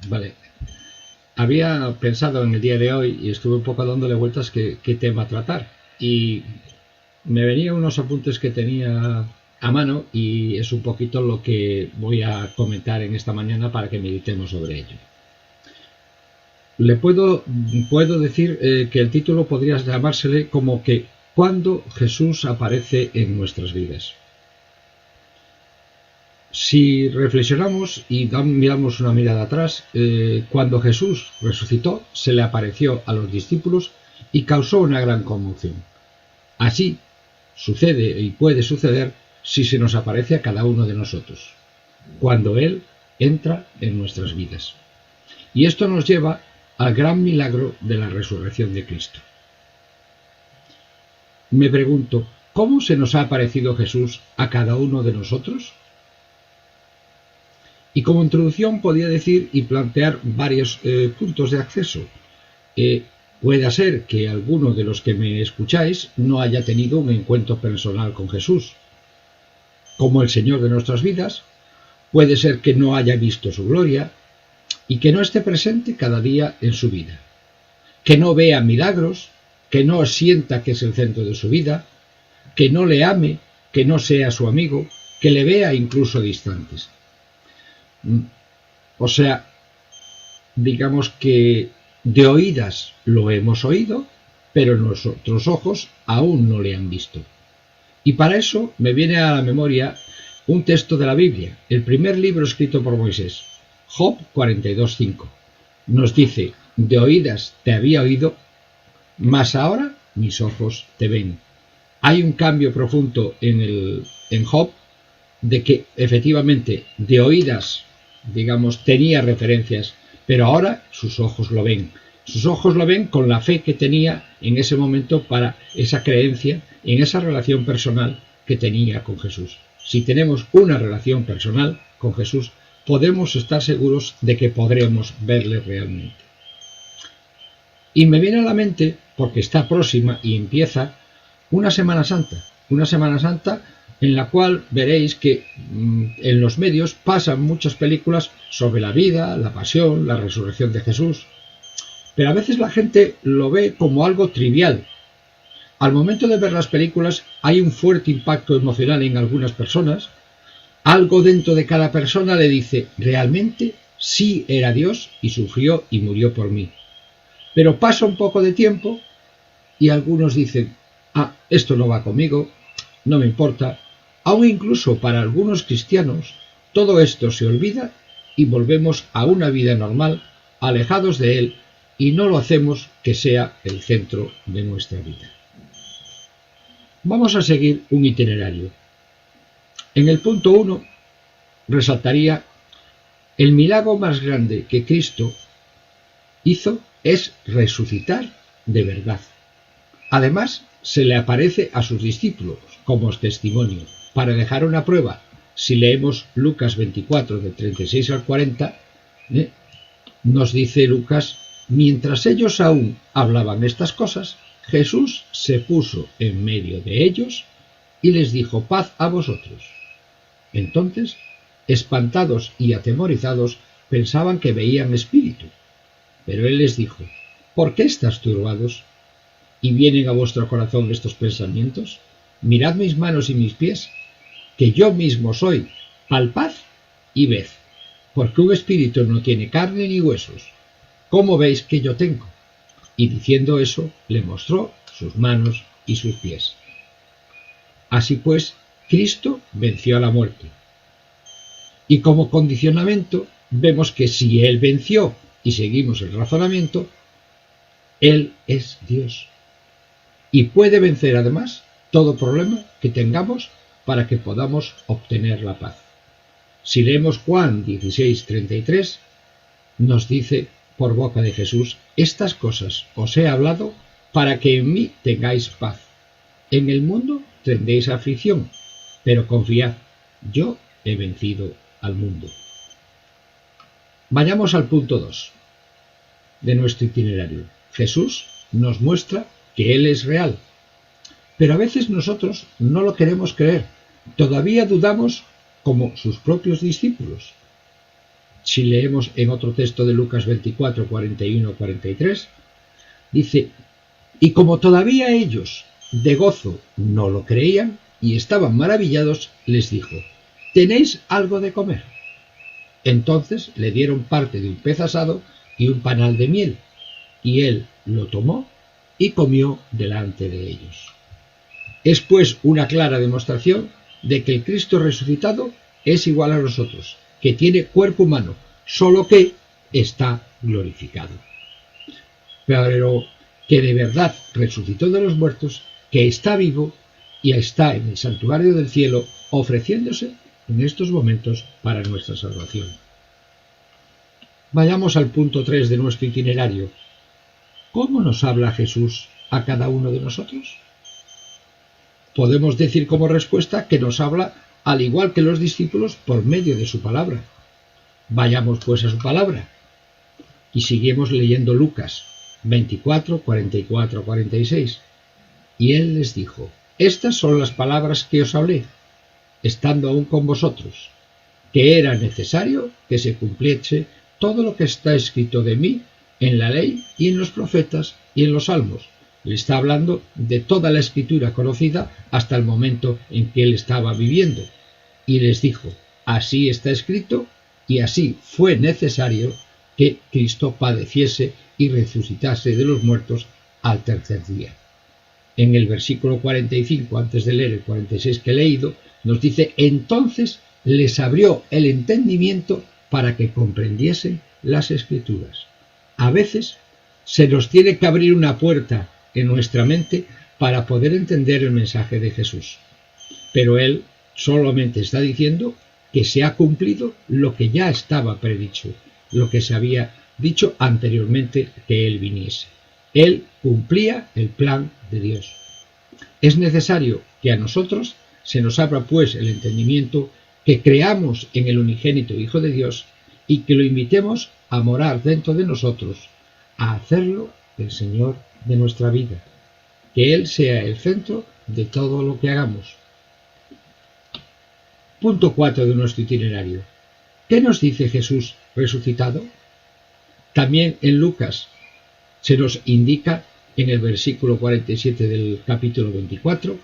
Vale. Había pensado en el día de hoy y estuve un poco dándole vueltas qué tema tratar. Y me venían unos apuntes que tenía a mano y es un poquito lo que voy a comentar en esta mañana para que meditemos sobre ello. Le puedo decir que el título podría llamársele como que ¿cuándo Jesús aparece en nuestras vidas? Si reflexionamos y miramos una mirada atrás, cuando Jesús resucitó, se le apareció a los discípulos y causó una gran conmoción. Así sucede y puede suceder si se nos aparece a cada uno de nosotros, cuando Él entra en nuestras vidas. Y esto nos lleva al gran milagro de la resurrección de Cristo. Me pregunto, ¿cómo se nos ha aparecido Jesús a cada uno de nosotros? Y como introducción podría decir y plantear varios puntos de acceso. Puede ser que alguno de los que me escucháis no haya tenido un encuentro personal con Jesús, como el Señor de nuestras vidas. Puede ser que no haya visto su gloria y que no esté presente cada día en su vida, que no vea milagros, que no sienta que es el centro de su vida, que no le ame, que no sea su amigo, que le vea incluso distantes. O sea, digamos que de oídas lo hemos oído, pero nuestros ojos aún no le han visto. Y para eso me viene a la memoria un texto de la Biblia, el primer libro escrito por Moisés, Job 42:5. Nos dice, de oídas te había oído, mas ahora mis ojos te ven. Hay un cambio profundo en Job, de que efectivamente de oídas, digamos, tenía referencias, pero ahora sus ojos lo ven. Sus ojos lo ven con la fe que tenía en ese momento para esa creencia, en esa relación personal que tenía con Jesús. Si tenemos una relación personal con Jesús, podemos estar seguros de que podremos verle realmente. Y me viene a la mente, porque está próxima y empieza, una Semana Santa en la cual veréis que en los medios pasan muchas películas sobre la vida, la pasión, la resurrección de Jesús. Pero a veces la gente lo ve como algo trivial. Al momento de ver las películas hay un fuerte impacto emocional en algunas personas. Algo dentro de cada persona le dice, realmente sí era Dios y sufrió y murió por mí. Pero pasa un poco de tiempo y algunos dicen, esto no va conmigo, no me importa. Aún incluso para algunos cristianos, todo esto se olvida y volvemos a una vida normal, alejados de Él, y no lo hacemos que sea el centro de nuestra vida. Vamos a seguir un itinerario. En el punto 1 resaltaría el milagro más grande que Cristo hizo es resucitar de verdad. Además, se le aparece a sus discípulos como testimonio, para dejar una prueba. Si leemos Lucas 24, del 36 al 40, nos dice Lucas, mientras ellos aún hablaban estas cosas, Jesús se puso en medio de ellos y les dijo, paz a vosotros. Entonces, espantados y atemorizados, pensaban que veían espíritu. Pero él les dijo, ¿por qué estáis turbados? ¿Y vienen a vuestro corazón estos pensamientos? Mirad mis manos y mis pies, que yo mismo soy, palpad y ved, porque un espíritu no tiene carne ni huesos, ¿cómo veis que yo tengo? Y diciendo eso, le mostró sus manos y sus pies. Así pues, Cristo venció a la muerte. Y como condicionamiento, vemos que si Él venció y seguimos el razonamiento, Él es Dios. Y puede vencer además todo problema que tengamos para que podamos obtener la paz. Si leemos Juan 16:33, nos dice por boca de Jesús, estas cosas os he hablado para que en mí tengáis paz. En el mundo tendréis aflicción, pero confiad, yo he vencido al mundo. Vayamos al punto 2 de nuestro itinerario. Jesús nos muestra que Él es real, pero a veces nosotros no lo queremos creer. Todavía dudamos como sus propios discípulos. si leemos en otro texto de Lucas 24, 41, 43, dice: y como todavía ellos de gozo no lo creían y estaban maravillados, les dijo: ¿tenéis algo de comer? Entonces le dieron parte de un pez asado y un panal de miel, y él lo tomó y comió delante de ellos. Es pues una clara demostración de que el Cristo resucitado es igual a nosotros, que tiene cuerpo humano, solo que está glorificado. Pero que de verdad resucitó de los muertos, que está vivo y está en el santuario del cielo ofreciéndose en estos momentos para nuestra salvación. Vayamos al punto 3 de nuestro itinerario. ¿Cómo nos habla Jesús a cada uno de nosotros? Podemos decir como respuesta que nos habla al igual que los discípulos por medio de su palabra. Vayamos pues a su palabra y seguimos leyendo Lucas 24, 44, 46. Y él les dijo: estas son las palabras que os hablé, estando aún con vosotros, que era necesario que se cumpliese todo lo que está escrito de mí en la ley y en los profetas y en los salmos. Le está hablando de toda la escritura conocida hasta el momento en que él estaba viviendo. Y les dijo: así está escrito, y así fue necesario que Cristo padeciese y resucitase de los muertos al tercer día. En el versículo 45, antes de leer el 46 que he leído, nos dice: entonces les abrió el entendimiento para que comprendiesen las escrituras. A veces se nos tiene que abrir una puerta en nuestra mente para poder entender el mensaje de Jesús. Pero él solamente está diciendo que se ha cumplido lo que ya estaba predicho, lo que se había dicho anteriormente que él viniese. Él cumplía el plan de Dios. Es necesario que a nosotros se nos abra pues el entendimiento, que creamos en el unigénito Hijo de Dios y que lo invitemos a morar dentro de nosotros, a hacerlo el Señor de nuestra vida, que Él sea el centro de todo lo que hagamos. Punto 4 de nuestro itinerario. ¿Qué nos dice Jesús resucitado? También en Lucas se nos indica en el versículo 47 del capítulo 24,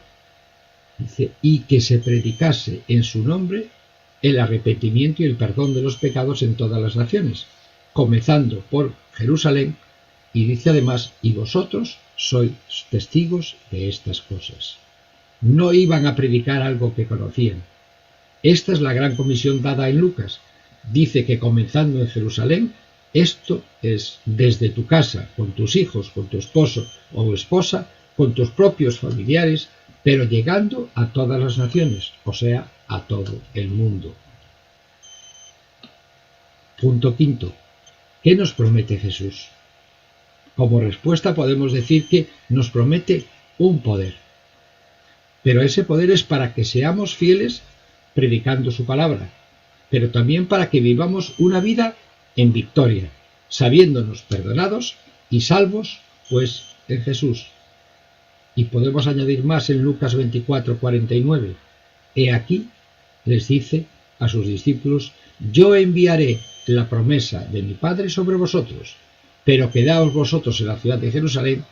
dice: y que se predicase en su nombre el arrepentimiento y el perdón de los pecados en todas las naciones, comenzando por Jerusalén, y dice además: y vosotros sois testigos de estas cosas. No iban a predicar algo que conocían. Esta es la gran comisión dada en Lucas. Dice que comenzando en Jerusalén, esto es desde tu casa, con tus hijos, con tu esposo o esposa, con tus propios familiares, pero llegando a todas las naciones, o sea, a todo el mundo. Punto 5. ¿Qué nos promete Jesús? Como respuesta podemos decir que nos promete un poder. Pero ese poder es para que seamos fieles predicando su palabra, pero también para que vivamos una vida en victoria, sabiéndonos perdonados y salvos, pues, en Jesús. Y podemos añadir más en Lucas 24, 49. He aquí, les dice a sus discípulos: yo enviaré la promesa de mi Padre sobre vosotros, pero quedaos vosotros en la ciudad de Jerusalén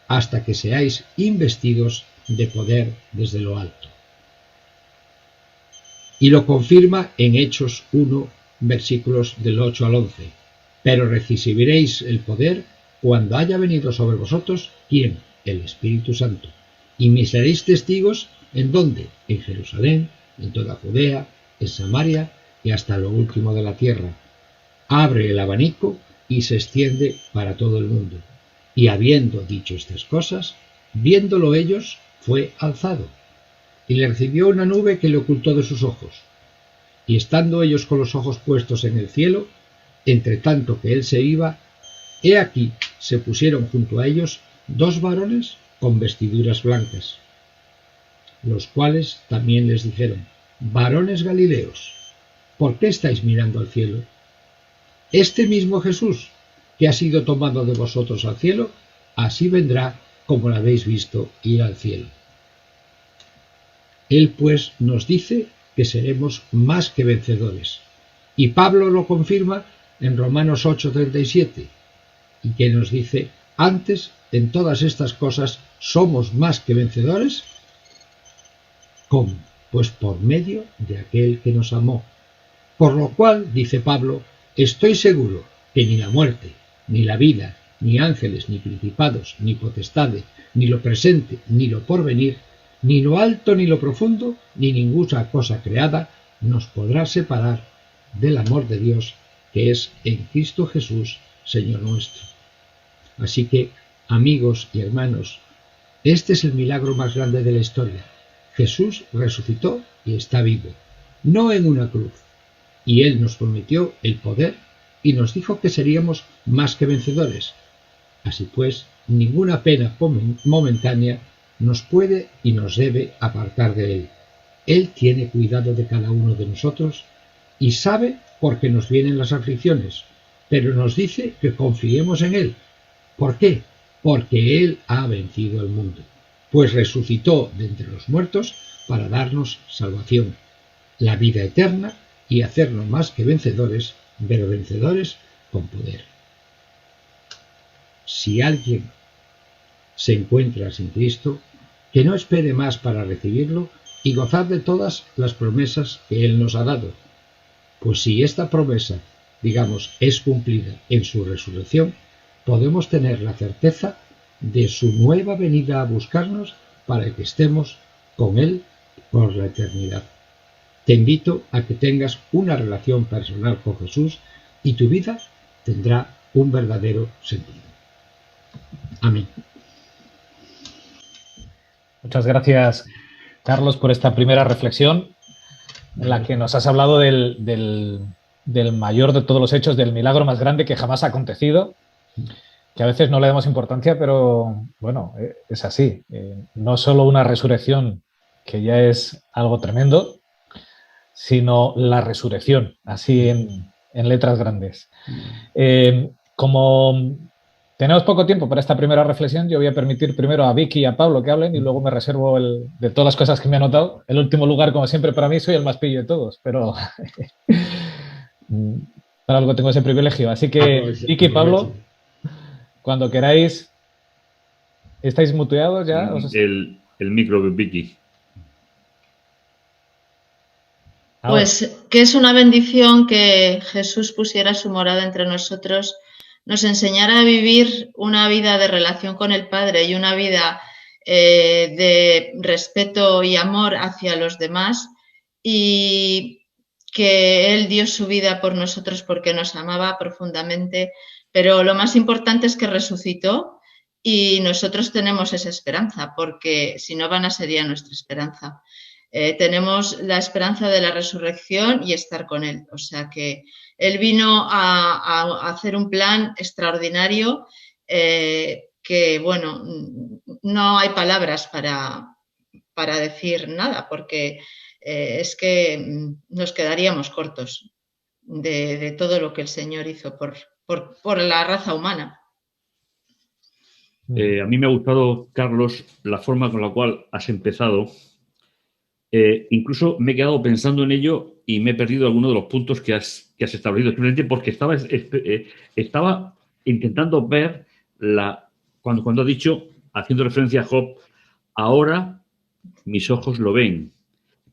hasta que seáis investidos de poder desde lo alto. Y lo confirma en Hechos 1, versículos del 8 al 11. Pero recibiréis el poder cuando haya venido sobre vosotros, ¿quién? El Espíritu Santo. Y me seréis testigos, ¿en dónde? En Jerusalén, en toda Judea, en Samaria y hasta lo último de la tierra. Abre el abanico y se extiende para todo el mundo. Y habiendo dicho estas cosas, viéndolo ellos, fue alzado. Y le recibió una nube que le ocultó de sus ojos. Y estando ellos con los ojos puestos en el cielo, entre tanto que él se iba, he aquí se pusieron junto a ellos dos varones con vestiduras blancas, los cuales también les dijeron: varones galileos, ¿por qué estáis mirando al cielo? Este mismo Jesús, que ha sido tomado de vosotros al cielo, así vendrá como lo habéis visto ir al cielo. Él pues nos dice que seremos más que vencedores, Y Pablo lo confirma en Romanos 8:37, y que nos dice: antes, en todas estas cosas, somos más que vencedores. ¿Cómo? Pues por medio de aquel que nos amó. Por lo cual, dice Pablo, estoy seguro que ni la muerte, ni la vida, ni ángeles, ni principados, ni potestades, ni lo presente, ni lo porvenir, ni lo alto, ni lo profundo, ni ninguna cosa creada nos podrá separar del amor de Dios que es en Cristo Jesús, Señor nuestro. Así que, amigos y hermanos, este es el milagro más grande de la historia. Jesús resucitó y está vivo, no en una cruz. Y Él nos prometió el poder y nos dijo que seríamos más que vencedores. Así pues, ninguna pena momentánea nos puede y nos debe apartar de Él. Él tiene cuidado de cada uno de nosotros y sabe por qué nos vienen las aflicciones, pero nos dice que confiemos en Él. ¿Por qué? Porque Él ha vencido el mundo, pues resucitó de entre los muertos para darnos salvación, la vida eterna y hacernos más que vencedores, pero vencedores con poder. Si alguien se encuentra sin Cristo, que no espere más para recibirlo y gozar de todas las promesas que Él nos ha dado. Pues si esta promesa, digamos, es cumplida en su resurrección, podemos tener la certeza de su nueva venida a buscarnos para que estemos con Él por la eternidad. Te invito a que tengas una relación personal con Jesús y tu vida tendrá un verdadero sentido. Amén. Muchas gracias, Carlos, por esta primera reflexión en la que nos has hablado del mayor de todos los hechos, del milagro más grande que jamás ha acontecido, que a veces no le damos importancia, pero bueno, es así. No solo una resurrección, que ya es algo tremendo, sino la resurrección, así en letras grandes. Como tenemos poco tiempo para esta primera reflexión, yo voy a permitir primero a Vicky y a Pablo que hablen y luego me reservo de todas las cosas que me he anotado. El último lugar, como siempre, para mí soy el más pillo de todos, pero para algo tengo ese privilegio. Así que, Vicky y Pablo, cuando queráis, ¿estáis muteados ya? El micro de Vicky. Pues que es una bendición que Jesús pusiera su morada entre nosotros, nos enseñara a vivir una vida de relación con el Padre y una vida de respeto y amor hacia los demás, y que Él dio su vida por nosotros porque nos amaba profundamente, pero lo más importante es que resucitó y nosotros tenemos esa esperanza, porque si no, vana sería nuestra esperanza. Tenemos la esperanza de la resurrección y estar con Él. O sea que Él vino a hacer un plan extraordinario que, bueno, no hay palabras para decir nada, porque es que nos quedaríamos cortos de todo lo que el Señor hizo por la raza humana. A mí me ha gustado, Carlos, la forma con la cual has empezado. Incluso me he quedado pensando en ello y me he perdido algunos de los puntos que has establecido, simplemente porque estaba intentando ver cuando has dicho, haciendo referencia a Job, ahora mis ojos lo ven,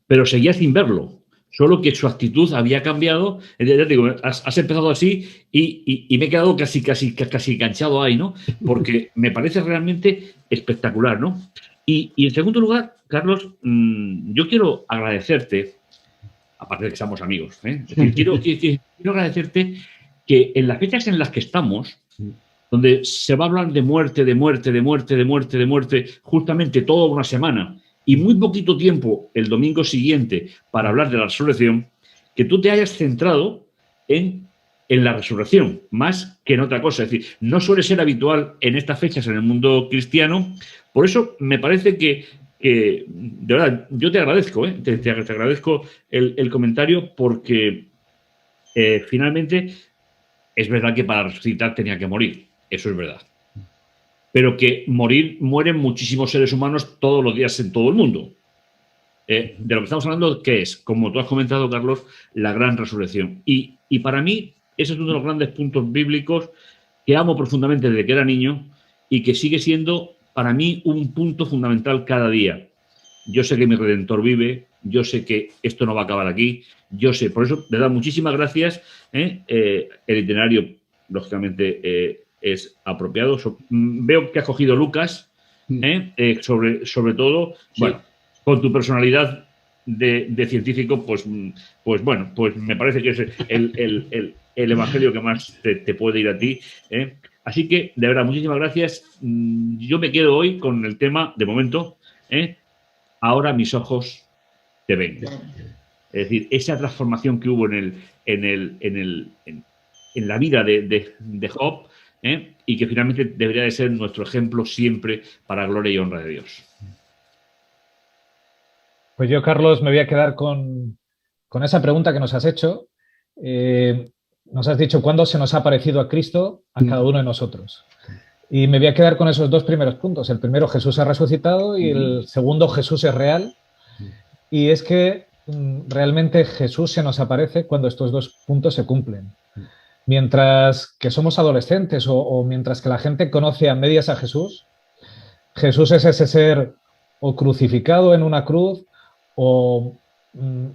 pero seguía sin verlo, solo que su actitud había cambiado. Ya te digo, has empezado así y me he quedado casi enganchado ahí, ¿no? Porque me parece realmente espectacular, ¿no? Y en segundo lugar, Carlos, yo quiero agradecerte, aparte de que somos amigos, es decir, quiero agradecerte que en las fechas en las que estamos, donde se va a hablar de muerte, justamente toda una semana y muy poquito tiempo el domingo siguiente para hablar de la resurrección, que tú te hayas centrado en la resurrección, más que en otra cosa. Es decir, no suele ser habitual en estas fechas en el mundo cristiano. Por eso me parece que de verdad, yo te agradezco, te agradezco el comentario, porque finalmente es verdad que para resucitar tenía que morir, eso es verdad. Pero que mueren muchísimos seres humanos todos los días en todo el mundo. De lo que estamos hablando, ¿qué es? Como tú has comentado, Carlos, la gran resurrección. Y para mí, ese es uno de los grandes puntos bíblicos que amo profundamente desde que era niño y que sigue siendo para mí un punto fundamental cada día. Yo sé que mi Redentor vive, yo sé que esto no va a acabar aquí, yo sé, por eso, de verdad, muchísimas gracias. El itinerario, lógicamente, es apropiado. Veo que has cogido Lucas, sobre todo, Sí. bueno, con tu personalidad de científico, pues bueno, pues me parece que es el evangelio que más te puede ir a ti. Así que, de verdad, muchísimas gracias. Yo me quedo hoy con el tema, de momento, ahora mis ojos te ven. Es decir, esa transformación que hubo en la vida de Job, y que finalmente debería de ser nuestro ejemplo siempre para gloria y honra de Dios. Pues yo, Carlos, me voy a quedar con esa pregunta que nos has hecho. Nos has dicho cuándo se nos ha parecido a Cristo a cada uno de nosotros. Y me voy a quedar con esos dos primeros puntos. El primero, Jesús ha resucitado, y el segundo, Jesús es real. Y es que realmente Jesús se nos aparece cuando estos dos puntos se cumplen. Mientras que somos adolescentes o mientras que la gente conoce a medias a Jesús, Jesús es ese ser o crucificado en una cruz o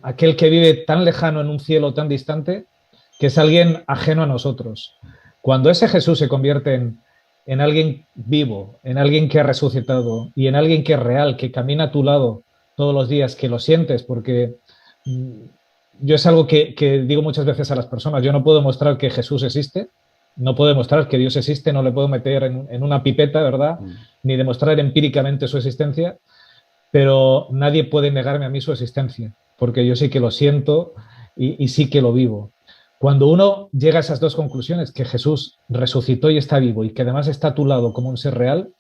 aquel que vive tan lejano en un cielo tan distante que es alguien ajeno a nosotros. Cuando ese Jesús se convierte en alguien vivo, en alguien que ha resucitado y en alguien que es real, que camina a tu lado todos los días, que lo sientes, porque yo es algo que digo muchas veces a las personas, yo no puedo mostrar que Jesús existe, no puedo demostrar que Dios existe, no le puedo meter en una pipeta, ¿verdad? Ni demostrar empíricamente su existencia, pero nadie puede negarme a mí su existencia, porque yo sí que lo siento y sí que lo vivo. Cuando uno llega a esas dos conclusiones, que Jesús resucitó y está vivo y que además está a tu lado como un ser real,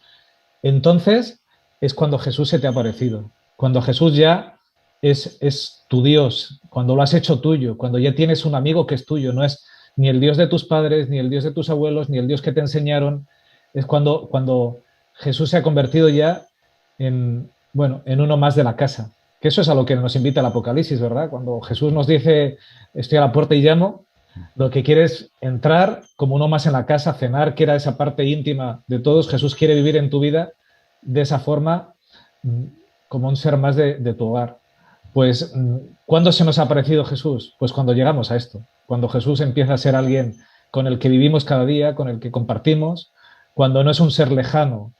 entonces es cuando Jesús se te ha aparecido, cuando Jesús ya es tu Dios, cuando lo has hecho tuyo, cuando ya tienes un amigo que es tuyo, no es ni el Dios de tus padres, ni el Dios de tus abuelos, ni el Dios que te enseñaron, es cuando Jesús se ha convertido ya en uno más de la casa. Que eso es a lo que nos invita el Apocalipsis, ¿verdad? Cuando Jesús nos dice, estoy a la puerta y llamo, lo que quiere es entrar como uno más en la casa, cenar, que era esa parte íntima de todos. Jesús quiere vivir en tu vida de esa forma, como un ser más de tu hogar. Pues, ¿cuándo se nos ha aparecido Jesús? Pues cuando llegamos a esto, cuando Jesús empieza a ser alguien con el que vivimos cada día, con el que compartimos, cuando no es un ser lejano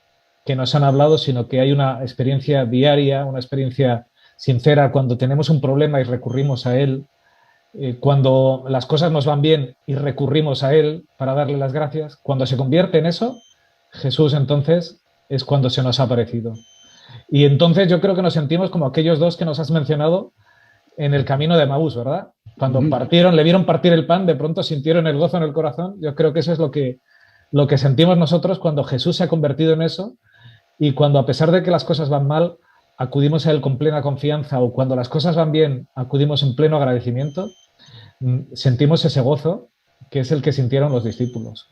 que nos han hablado, sino que hay una experiencia diaria, una experiencia sincera, cuando tenemos un problema y recurrimos a Él, cuando las cosas nos van bien y recurrimos a Él para darle las gracias, cuando se convierte en eso, Jesús entonces es cuando se nos ha aparecido. Y entonces yo creo que nos sentimos como aquellos dos que nos has mencionado en el camino de Emaús, ¿verdad? Cuando partieron, le vieron partir el pan, de pronto sintieron el gozo en el corazón. Yo creo que eso es lo que sentimos nosotros cuando Jesús se ha convertido en eso, y cuando, a pesar de que las cosas van mal, acudimos a Él con plena confianza, o cuando las cosas van bien, acudimos en pleno agradecimiento, sentimos ese gozo que es el que sintieron los discípulos.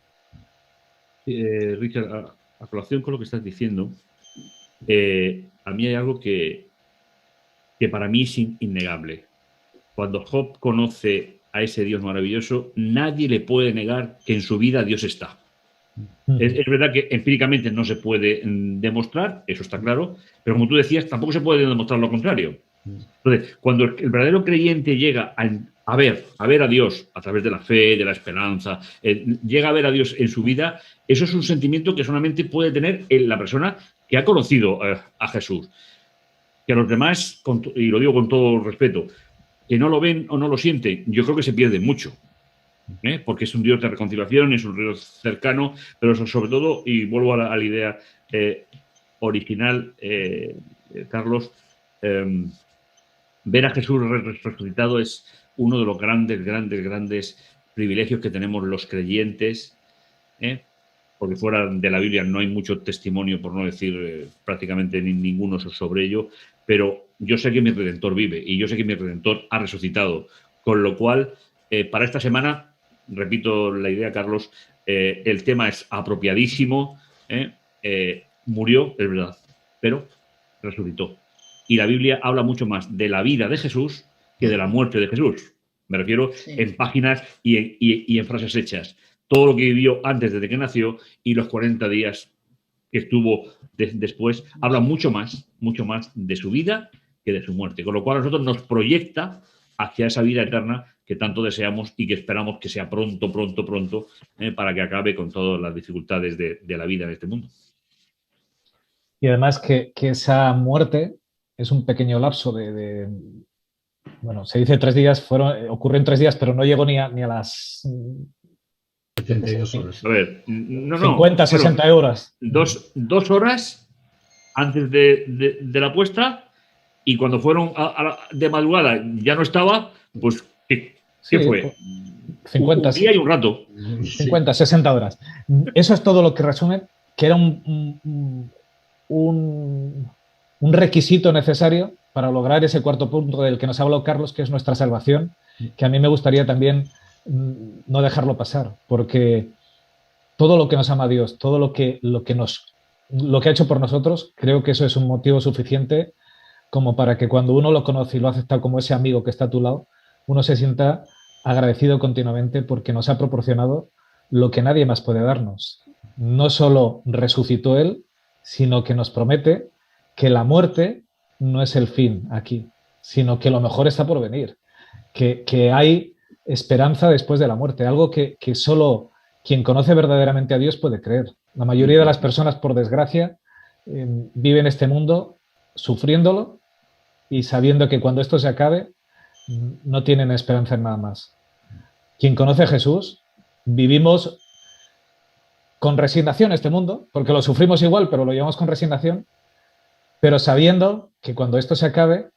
Richard, a colación con lo que estás diciendo, a mí hay algo que para mí es innegable. Cuando Job conoce a ese Dios maravilloso, nadie le puede negar que en su vida Dios está. Es verdad que empíricamente no se puede demostrar, eso está claro, pero como tú decías, tampoco se puede demostrar lo contrario. Entonces, cuando el verdadero creyente llega a ver a Dios a través de la fe, de la esperanza, llega a ver a Dios en su vida, eso es un sentimiento que solamente puede tener la persona que ha conocido a Jesús. Que a los demás, y lo digo con todo respeto, que no lo ven o no lo sienten, yo creo que se pierde mucho. Porque es un Dios de reconciliación, es un Dios cercano, pero sobre todo, y vuelvo a la idea original, Carlos, ver a Jesús resucitado es uno de los grandes privilegios que tenemos los creyentes, porque fuera de la Biblia no hay mucho testimonio, por no decir prácticamente ninguno sobre ello, pero yo sé que mi Redentor vive y yo sé que mi Redentor ha resucitado, con lo cual, para esta semana, repito la idea, Carlos, el tema es apropiadísimo, murió, es verdad, pero resucitó. y la Biblia habla mucho más de la vida de Jesús que de la muerte de Jesús. Me refiero en páginas y en frases hechas. Todo lo que vivió antes de que nació y los 40 días que estuvo después, habla mucho más de su vida que de su muerte. Con lo cual a nosotros nos proyecta hacia esa vida eterna que tanto deseamos y que esperamos que sea pronto, para que acabe con todas las dificultades de la vida en este mundo. Y además que esa muerte es un pequeño lapso bueno, se dice 3 días, ocurrió en 3 días, pero no llegó ni a las 72 horas. A ver, no, 50, 60 horas. 2 horas antes de la puesta, y cuando fueron de madrugada ya no estaba, pues ¿qué fue? 50, un día y un rato. 50, 60 horas. Eso es todo lo que resume, que era un requisito necesario para lograr ese cuarto punto del que nos ha hablado Carlos, que es nuestra salvación, que a mí me gustaría también no dejarlo pasar, porque todo lo que nos ama Dios, todo lo que ha hecho por nosotros, creo que eso es un motivo suficiente como para que cuando uno lo conoce y lo acepta como ese amigo que está a tu lado, uno se sienta agradecido continuamente porque nos ha proporcionado lo que nadie más puede darnos. No solo resucitó Él, sino que nos promete que la muerte no es el fin aquí, sino que lo mejor está por venir, que hay esperanza después de la muerte, algo que solo quien conoce verdaderamente a Dios puede creer. La mayoría de las personas, por desgracia, viven este mundo sufriéndolo y sabiendo que cuando esto se acabe no tienen esperanza en nada más. Quien conoce a Jesús, vivimos con resignación este mundo, porque lo sufrimos igual, pero lo llevamos con resignación, pero sabiendo que cuando esto se acabe,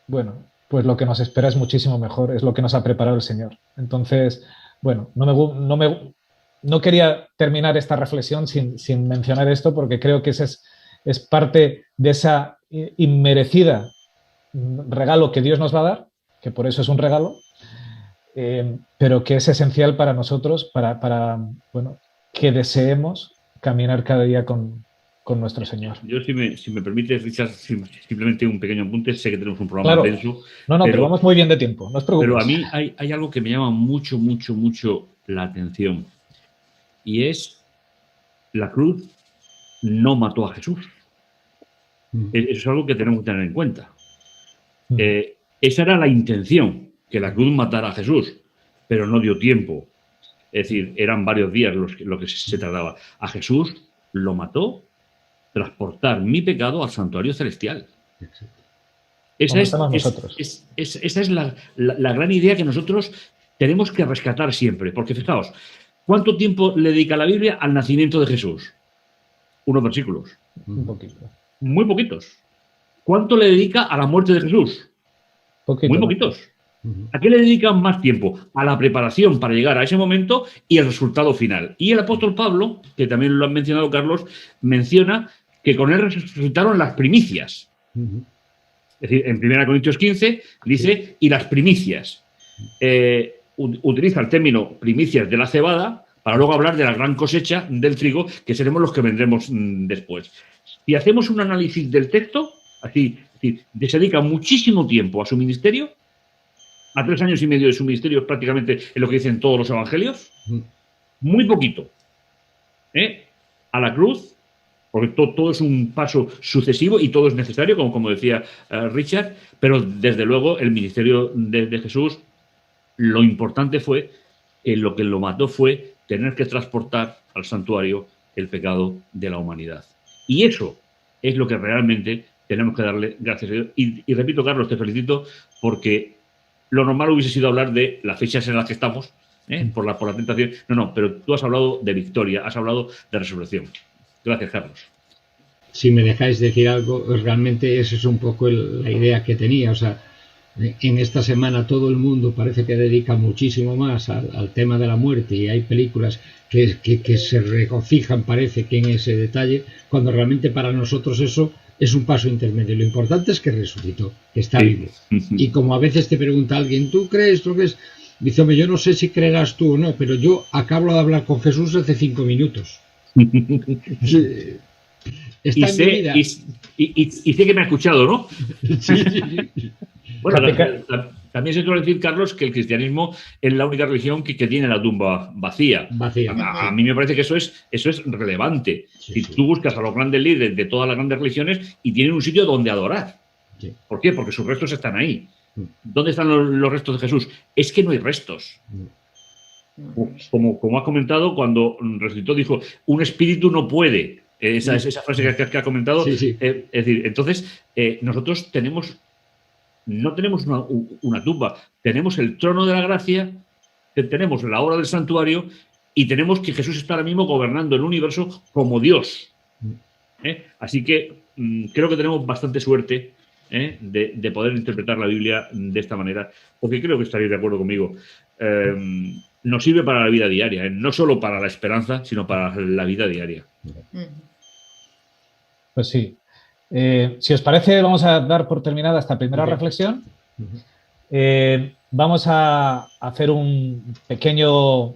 bueno, pues lo que nos espera es muchísimo mejor, es lo que nos ha preparado el Señor. Entonces, bueno, no quería terminar esta reflexión sin mencionar esto, porque creo que ese es parte de esa inmerecida regalo que Dios nos va a dar, que por eso es un regalo, pero que es esencial para nosotros, para que deseemos caminar cada día con nuestro Señor. Yo, si me permites, Richard, simplemente un pequeño apunte. Sé que tenemos un programa denso. Pero vamos muy bien de tiempo, no os preocupéis. Pero a mí hay algo que me llama mucho la atención, y es la cruz no mató a Jesús. Eso es algo que tenemos que tener en cuenta. Esa era la intención, que la cruz matara a Jesús, pero no dio tiempo. Es decir, eran varios días lo que se tardaba. A Jesús lo mató transportar mi pecado al santuario celestial. Esa es la gran idea que nosotros tenemos que rescatar siempre. Porque fijaos, ¿cuánto tiempo le dedica la Biblia al nacimiento de Jesús? Unos versículos. Un poquito. Muy poquitos. ¿Cuánto le dedica a la muerte de Jesús? Muy poquitos. ¿A qué le dedican más tiempo? A la preparación para llegar a ese momento y el resultado final. Y el apóstol Pablo, que también lo ha mencionado Carlos, menciona que con él resucitaron las primicias. Es decir, en 1 Corintios 15 dice, y las primicias. Utiliza el término primicias de la cebada para luego hablar de la gran cosecha del trigo, que seremos los que vendremos después. Si hacemos un análisis del texto, así, se dedica muchísimo tiempo a su ministerio. A 3 años y medio de su ministerio, es prácticamente en lo que dicen todos los evangelios. Muy poquito. A la cruz, porque todo es un paso sucesivo y todo es necesario, como decía Richard, pero desde luego el ministerio de Jesús, lo importante fue que lo mató fue tener que transportar al santuario el pecado de la humanidad. Y eso es lo que realmente tenemos que darle gracias a Dios. Y repito, Carlos, te felicito porque lo normal hubiese sido hablar de las fechas en las que estamos, por la tentación. No, pero tú has hablado de victoria, has hablado de resurrección. Gracias, Carlos. Si me dejáis decir algo, realmente esa es un poco la idea que tenía. O sea, en esta semana todo el mundo parece que dedica muchísimo más al tema de la muerte, y hay películas que se regocijan, parece que en ese detalle, cuando realmente para nosotros eso es un paso intermedio. Lo importante es que resucitó, que está vivo. Y como a veces te pregunta alguien, ¿tú crees? Dice, hombre, yo no sé si creerás tú o no, pero yo acabo de hablar con Jesús hace 5 minutos. Está en mi vida. Y sé que me ha escuchado, ¿no? Sí. Bueno, también se suele decir, Carlos, que el cristianismo es la única religión que tiene la tumba vacía. Vacía. A mí me parece que eso es relevante. Sí, Si tú buscas a los grandes líderes de todas las grandes religiones y tienen un sitio donde adorar. Sí. ¿Por qué? Porque sus restos están ahí. ¿Dónde están los restos de Jesús? Es que no hay restos. Como has comentado, cuando resucitó dijo, un espíritu no puede. Esa frase que ha comentado. Sí. Es decir, entonces, nosotros no tenemos una tumba, tenemos el trono de la gracia, tenemos la obra del santuario y tenemos que Jesús está ahora mismo gobernando el universo como Dios. Así que creo que tenemos bastante suerte de poder interpretar la Biblia de esta manera, porque creo que estaréis de acuerdo conmigo. Nos sirve para la vida diaria, no solo para la esperanza, sino para la vida diaria. Pues sí. Si os parece, vamos a dar por terminada esta primera reflexión. Vamos a hacer un pequeño